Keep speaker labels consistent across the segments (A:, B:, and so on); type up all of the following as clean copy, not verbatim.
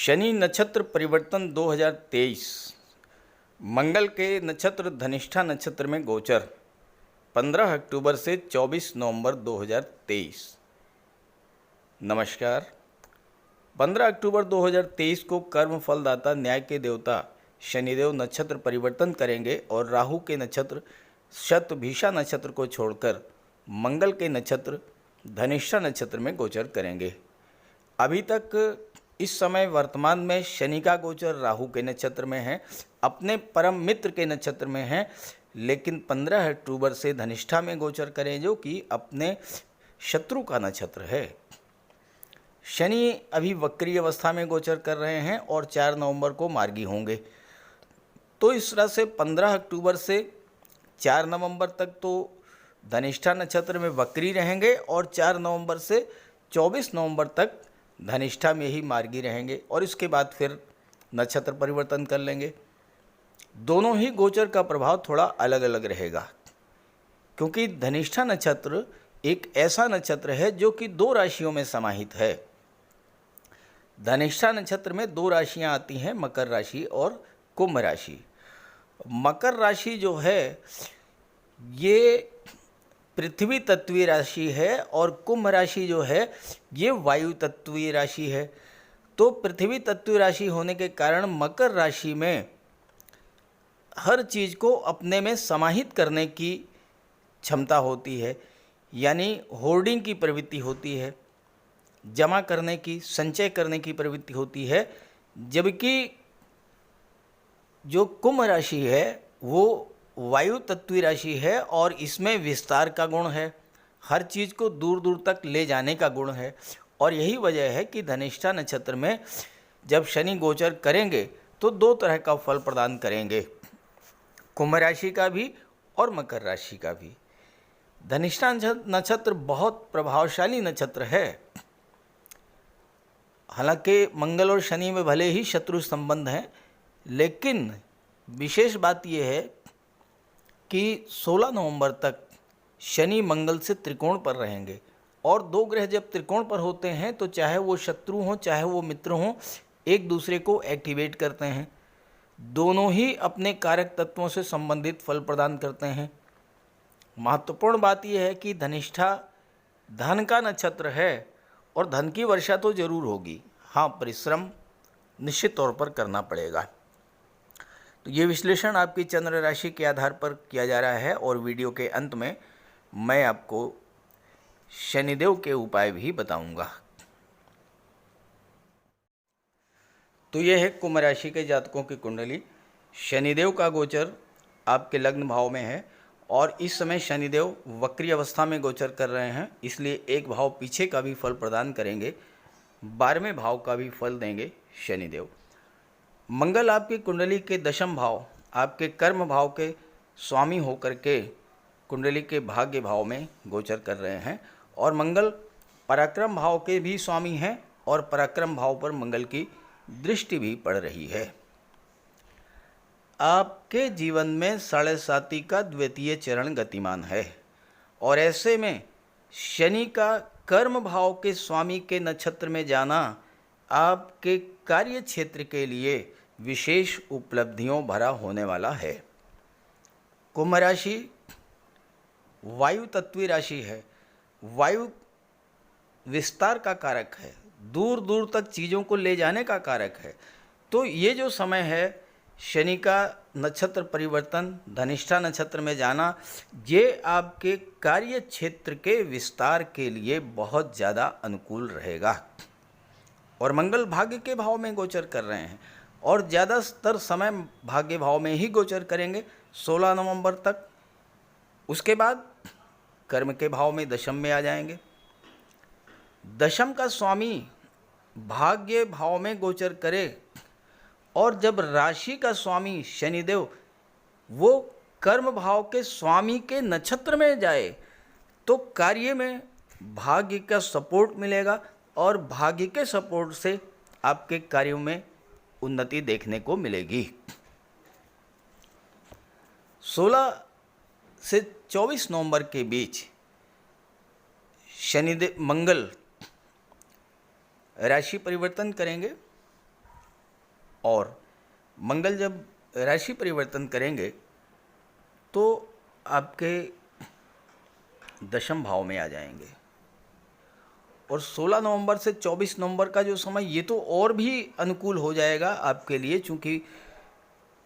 A: शनि नक्षत्र परिवर्तन 2023 मंगल के नक्षत्र धनिष्ठा नक्षत्र में गोचर 15 अक्टूबर से 24 नवंबर 2023। नमस्कार। 15 अक्टूबर 2023 को कर्म फलदाता न्याय के देवता शनिदेव नक्षत्र परिवर्तन करेंगे और राहु के नक्षत्र शतभिषा नक्षत्र को छोड़कर मंगल के नक्षत्र धनिष्ठा नक्षत्र में गोचर करेंगे। अभी तक इस समय वर्तमान में शनि का गोचर राहु के नक्षत्र में है, अपने परम मित्र के नक्षत्र में है, लेकिन 15 अक्टूबर से धनिष्ठा में गोचर करें जो कि अपने शत्रु का नक्षत्र है। शनि अभी वक्री अवस्था में गोचर कर रहे हैं और 4 नवंबर को मार्गी होंगे। तो इस तरह से 15 अक्टूबर से 4 नवंबर तक तो धनिष्ठा नक्षत्र में वक्री रहेंगे और 4 नवंबर से 24 नवंबर तक धनिष्ठा में ही मार्गी रहेंगे और इसके बाद फिर नक्षत्र परिवर्तन कर लेंगे। दोनों ही गोचर का प्रभाव थोड़ा अलग अलग रहेगा, क्योंकि धनिष्ठा नक्षत्र एक ऐसा नक्षत्र है जो कि 2 राशियों में समाहित है। धनिष्ठा नक्षत्र में 2 राशियां आती हैं, मकर राशि और कुंभ राशि। मकर राशि जो है ये पृथ्वी तत्वीय राशि है और कुंभ राशि जो है ये वायु तत्वीय राशि है। तो पृथ्वी तत्वीय राशि होने के कारण मकर राशि में हर चीज़ को अपने में समाहित करने की क्षमता होती है, यानी होर्डिंग की प्रवृत्ति होती है, जमा करने की, संचय करने की प्रवृत्ति होती है। जबकि जो कुंभ राशि है वो वायु तत्वीय राशि है और इसमें विस्तार का गुण है, हर चीज़ को दूर दूर तक ले जाने का गुण है। और यही वजह है कि धनिष्ठा नक्षत्र में जब शनि गोचर करेंगे तो 2 तरह का फल प्रदान करेंगे, कुंभ राशि का भी और मकर राशि का भी। धनिष्ठा नक्षत्र बहुत प्रभावशाली नक्षत्र है। हालांकि मंगल और शनि में भले ही शत्रु संबंध हैं, लेकिन विशेष बात यह है कि 16 नवंबर तक शनि मंगल से त्रिकोण पर रहेंगे और 2 ग्रह जब त्रिकोण पर होते हैं तो चाहे वो शत्रु हों चाहे वो मित्र हों, एक दूसरे को एक्टिवेट करते हैं। दोनों ही अपने कारक तत्वों से संबंधित फल प्रदान करते हैं। महत्वपूर्ण बात यह है कि धनिष्ठा धन का नक्षत्र है और धन की वर्षा तो जरूर होगी। हाँ, परिश्रम निश्चित तौर पर करना पड़ेगा। तो ये विश्लेषण आपकी चंद्र राशि के आधार पर किया जा रहा है और वीडियो के अंत में मैं आपको शनिदेव के उपाय भी बताऊंगा। तो ये है कुंभ राशि के जातकों की कुंडली। शनिदेव का गोचर आपके लग्न भाव में है और इस समय शनिदेव वक्री अवस्था में गोचर कर रहे हैं, इसलिए एक भाव पीछे का भी फल प्रदान करेंगे, 12वें भाव का भी फल देंगे शनिदेव। मंगल आपकी कुंडली के 10म भाव, आपके कर्म भाव के स्वामी होकर के कुंडली के भाग्य भाव में गोचर कर रहे हैं और मंगल पराक्रम भाव के भी स्वामी हैं और पराक्रम भाव पर मंगल की दृष्टि भी पड़ रही है। आपके जीवन में 7.5 का द्वितीय चरण गतिमान है और ऐसे में शनि का कर्म भाव के स्वामी के नक्षत्र में जाना आपके कार्य क्षेत्र के लिए विशेष उपलब्धियों भरा होने वाला है। कुंभ राशि वायु तत्वीय राशि है। वायु विस्तार का कारक है, दूर दूर तक चीज़ों को ले जाने का कारक है। तो ये जो समय है शनि का नक्षत्र परिवर्तन धनिष्ठा नक्षत्र में जाना, ये आपके कार्य क्षेत्र के विस्तार के लिए बहुत ज़्यादा अनुकूल रहेगा। और मंगल भाग्य के भाव में गोचर कर रहे हैं और ज़्यादातर समय भाग्य भाव में ही गोचर करेंगे 16 नवंबर तक। उसके बाद कर्म के भाव में 10म में आ जाएंगे। 10म का स्वामी भाग्य भाव में गोचर करे और जब राशि का स्वामी शनिदेव वो कर्म भाव के स्वामी के नक्षत्र में जाए तो कार्य में भाग्य का सपोर्ट मिलेगा और भाग्य के सपोर्ट से आपके कार्यों में उन्नति देखने को मिलेगी। 16 से 24 नवंबर के बीच शनिदेव मंगल राशि परिवर्तन करेंगे और मंगल जब राशि परिवर्तन करेंगे तो आपके दशम भाव में आ जाएंगे। और 16 नवंबर से 24 नवंबर का जो समय, ये तो और भी अनुकूल हो जाएगा आपके लिए, चूँकि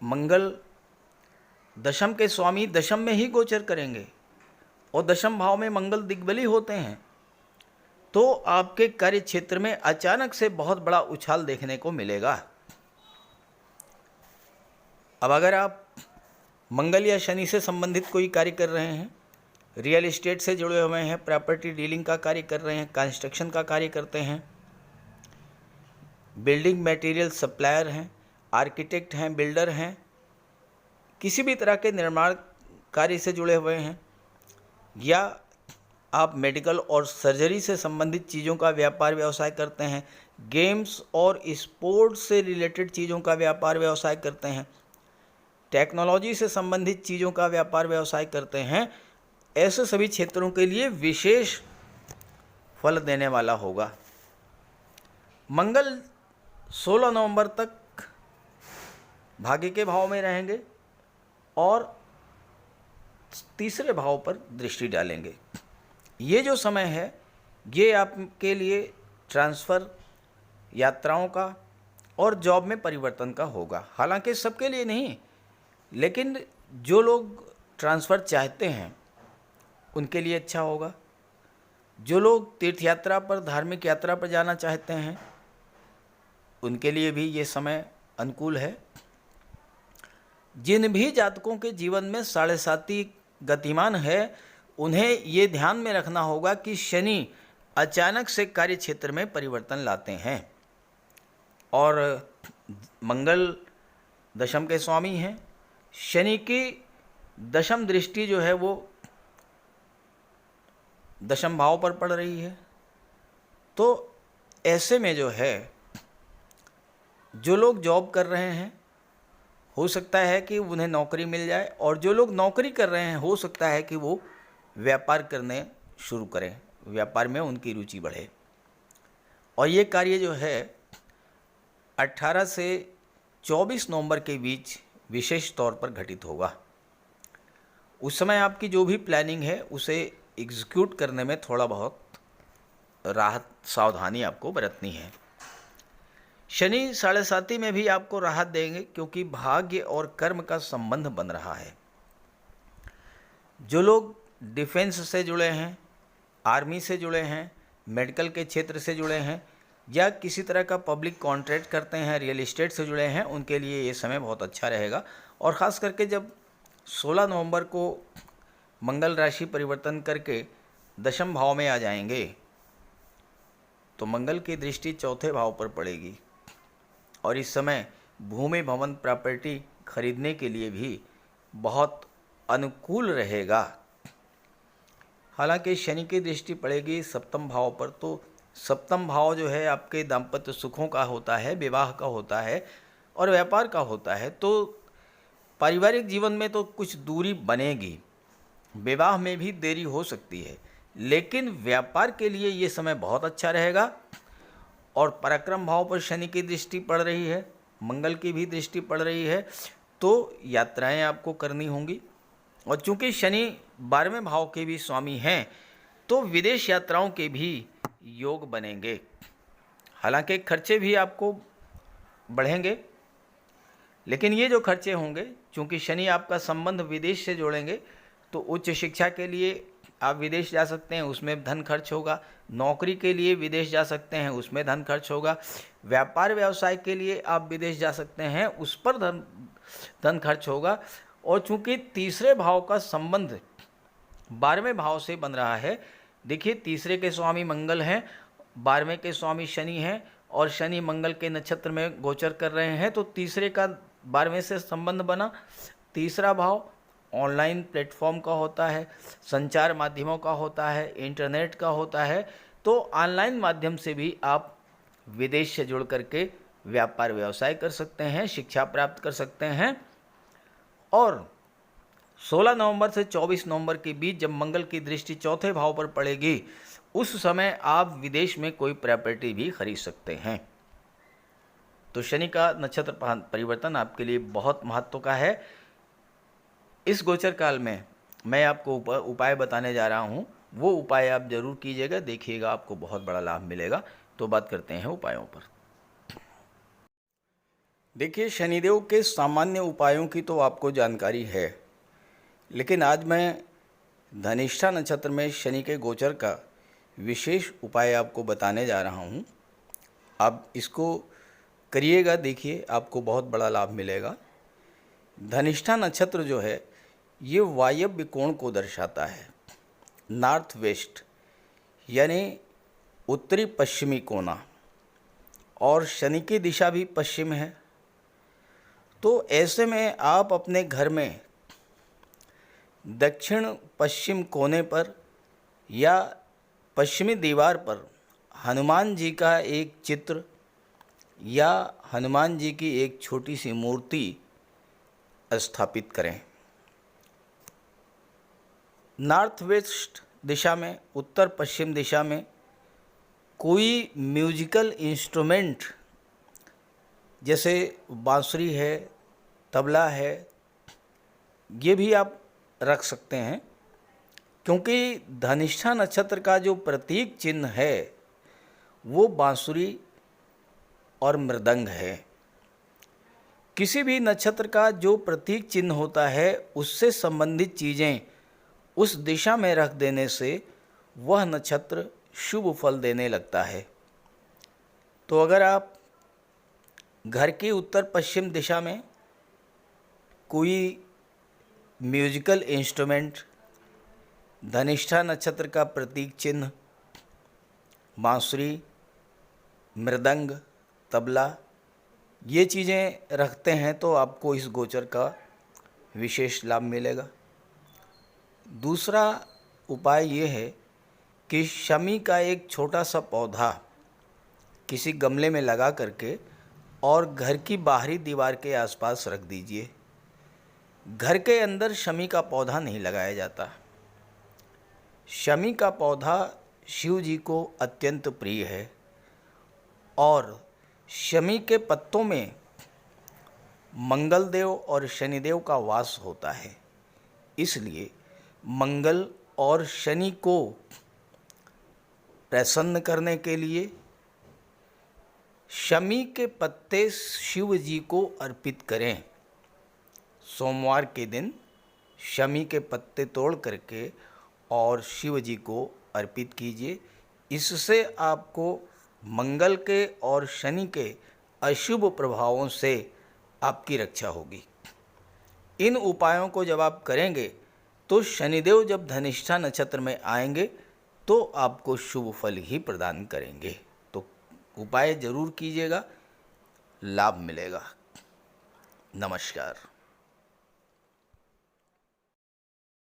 A: मंगल दशम के स्वामी दशम में ही गोचर करेंगे और दशम भाव में मंगल दिग्बली होते हैं। तो आपके कार्य क्षेत्र में अचानक से बहुत बड़ा उछाल देखने को मिलेगा। अब अगर आप मंगल या शनि से संबंधित कोई कार्य कर रहे हैं, रियल एस्टेट से जुड़े हुए हैं, प्रॉपर्टी डीलिंग का कार्य कर रहे हैं, कंस्ट्रक्शन का कार्य करते हैं, बिल्डिंग मटेरियल सप्लायर हैं, आर्किटेक्ट हैं, बिल्डर हैं, किसी भी तरह के निर्माण कार्य से जुड़े हुए हैं, या आप मेडिकल और सर्जरी से संबंधित चीज़ों का व्यापार व्यवसाय करते हैं, गेम्स और स्पोर्ट्स से रिलेटेड चीज़ों का व्यापार व्यवसाय करते हैं, टेक्नोलॉजी से संबंधित चीज़ों का व्यापार व्यवसाय करते हैं, ऐसे सभी क्षेत्रों के लिए विशेष फल देने वाला होगा। मंगल 16 नवंबर तक भाग्य के भाव में रहेंगे और तीसरे भाव पर दृष्टि डालेंगे। ये जो समय है ये आपके लिए ट्रांसफ़र, यात्राओं का और जॉब में परिवर्तन का होगा। हालांकि सबके लिए नहीं, लेकिन जो लोग ट्रांसफ़र चाहते हैं उनके लिए अच्छा होगा। जो लोग तीर्थ यात्रा पर, धार्मिक यात्रा पर जाना चाहते हैं उनके लिए भी ये समय अनुकूल है। जिन भी जातकों के जीवन में 7.5 गतिमान है, उन्हें ये ध्यान में रखना होगा कि शनि अचानक से कार्य क्षेत्र में परिवर्तन लाते हैं और मंगल दशम के स्वामी हैं। शनि की दशम दृष्टि जो है वो दशम भाव पर पड़ रही है। तो ऐसे में जो है, जो लोग जॉब कर रहे हैं हो सकता है कि उन्हें नौकरी मिल जाए, और जो लोग नौकरी कर रहे हैं हो सकता है कि वो व्यापार करने शुरू करें, व्यापार में उनकी रुचि बढ़े। और ये कार्य जो है 18 से 24 नवंबर के बीच विशेष तौर पर घटित होगा। उस समय आपकी जो भी प्लानिंग है उसे एग्जीक्यूट करने में थोड़ा बहुत राहत, सावधानी आपको बरतनी है। शनि 7.5 में भी आपको राहत देंगे क्योंकि भाग्य और कर्म का संबंध बन रहा है। जो लोग डिफेंस से जुड़े हैं, आर्मी से जुड़े हैं, मेडिकल के क्षेत्र से जुड़े हैं, या किसी तरह का पब्लिक कॉन्ट्रैक्ट करते हैं, रियल एस्टेट से जुड़े हैं, उनके लिए ये समय बहुत अच्छा रहेगा। और ख़ास करके जब 16 नवंबर को मंगल राशि परिवर्तन करके दशम भाव में आ जाएंगे तो मंगल की दृष्टि चौथे भाव पर पड़ेगी और इस समय भूमि, भवन, प्रॉपर्टी खरीदने के लिए भी बहुत अनुकूल रहेगा। हालांकि शनि की दृष्टि पड़ेगी सप्तम भाव पर, तो सप्तम भाव जो है आपके दाम्पत्य सुखों का होता है, विवाह का होता है और व्यापार का होता है। तो पारिवारिक जीवन में तो कुछ दूरी बनेगी, विवाह में भी देरी हो सकती है, लेकिन व्यापार के लिए ये समय बहुत अच्छा रहेगा। और पराक्रम भाव पर शनि की दृष्टि पड़ रही है, मंगल की भी दृष्टि पड़ रही है, तो यात्राएं आपको करनी होंगी। और चूंकि शनि 12वें भाव के भी स्वामी हैं तो विदेश यात्राओं के भी योग बनेंगे। हालांकि खर्चे भी आपको बढ़ेंगे, लेकिन ये जो खर्चे होंगे, चूंकि शनि आपका संबंध विदेश से जोड़ेंगे, तो उच्च शिक्षा के लिए आप विदेश जा सकते हैं, उसमें धन खर्च होगा। नौकरी के लिए विदेश जा सकते हैं, उसमें धन खर्च होगा। व्यापार व्यवसाय के लिए आप विदेश जा सकते हैं, उस पर धन खर्च होगा। और चूंकि तीसरे भाव का संबंध 12वें भाव से बन रहा है, देखिए तीसरे के स्वामी मंगल हैं, 12वें के स्वामी शनि हैं और शनि मंगल के नक्षत्र में गोचर कर रहे हैं, तो तीसरे का 12वें से संबंध बना। तीसरा भाव ऑनलाइन प्लेटफॉर्म का होता है, संचार माध्यमों का होता है, इंटरनेट का होता है। तो ऑनलाइन माध्यम से भी आप विदेश से जुड़ करके व्यापार व्यवसाय कर सकते हैं, शिक्षा प्राप्त कर सकते हैं। और 16 नवंबर से 24 नवंबर के बीच जब मंगल की दृष्टि चौथे भाव पर पड़ेगी, उस समय आप विदेश में कोई प्रॉपर्टी भी खरीद सकते हैं। तो शनि का नक्षत्र परिवर्तन आपके लिए बहुत महत्व का है। इस गोचर काल में मैं आपको उपाय बताने जा रहा हूँ, वो उपाय आप जरूर कीजिएगा, देखिएगा आपको बहुत बड़ा लाभ मिलेगा। तो बात करते हैं उपायों पर। देखिए, शनिदेव के सामान्य उपायों की तो आपको जानकारी है, लेकिन आज मैं धनिष्ठा नक्षत्र में शनि के गोचर का विशेष उपाय आपको बताने जा रहा हूँ। आप इसको करिएगा, देखिए आपको बहुत बड़ा लाभ मिलेगा। धनिष्ठा नक्षत्र जो है ये वायव्य कोण को दर्शाता है, नॉर्थ वेस्ट यानी उत्तरी पश्चिमी कोना, और शनि की दिशा भी पश्चिम है। तो ऐसे में आप अपने घर में दक्षिण पश्चिम कोने पर या पश्चिमी दीवार पर हनुमान जी का एक चित्र या हनुमान जी की एक छोटी सी मूर्ति स्थापित करें। नॉर्थ वेस्ट दिशा में, उत्तर पश्चिम दिशा में कोई म्यूजिकल इंस्ट्रूमेंट जैसे बांसुरी है, तबला है, ये भी आप रख सकते हैं, क्योंकि धनिष्ठा नक्षत्र का जो प्रतीक चिन्ह है वो बांसुरी और मृदंग है। किसी भी नक्षत्र का जो प्रतीक चिन्ह होता है उससे संबंधित चीज़ें उस दिशा में रख देने से वह नक्षत्र शुभ फल देने लगता है। तो अगर आप घर की उत्तर पश्चिम दिशा में कोई म्यूजिकल इंस्ट्रूमेंट, धनिष्ठा नक्षत्र का प्रतीक चिन्ह, बांसुरी, मृदंग, तबला, ये चीज़ें रखते हैं तो आपको इस गोचर का विशेष लाभ मिलेगा। दूसरा उपाय ये है कि शमी का एक छोटा सा पौधा किसी गमले में लगा करके और घर की बाहरी दीवार के आसपास रख दीजिए। घर के अंदर शमी का पौधा नहीं लगाया जाता। शमी का पौधा शिव जी को अत्यंत प्रिय है और शमी के पत्तों में मंगल देव और शनिदेव का वास होता है। इसलिए मंगल और शनि को प्रसन्न करने के लिए शमी के पत्ते शिव जी को अर्पित करें। सोमवार के दिन शमी के पत्ते तोड़ करके और शिव जी को अर्पित कीजिए। इससे आपको मंगल के और शनि के अशुभ प्रभावों से आपकी रक्षा होगी। इन उपायों को जब आप करेंगे तो शनिदेव जब धनिष्ठा नक्षत्र में आएंगे तो आपको शुभ फल ही प्रदान करेंगे। तो उपाय जरूर कीजिएगा, लाभ मिलेगा। नमस्कार।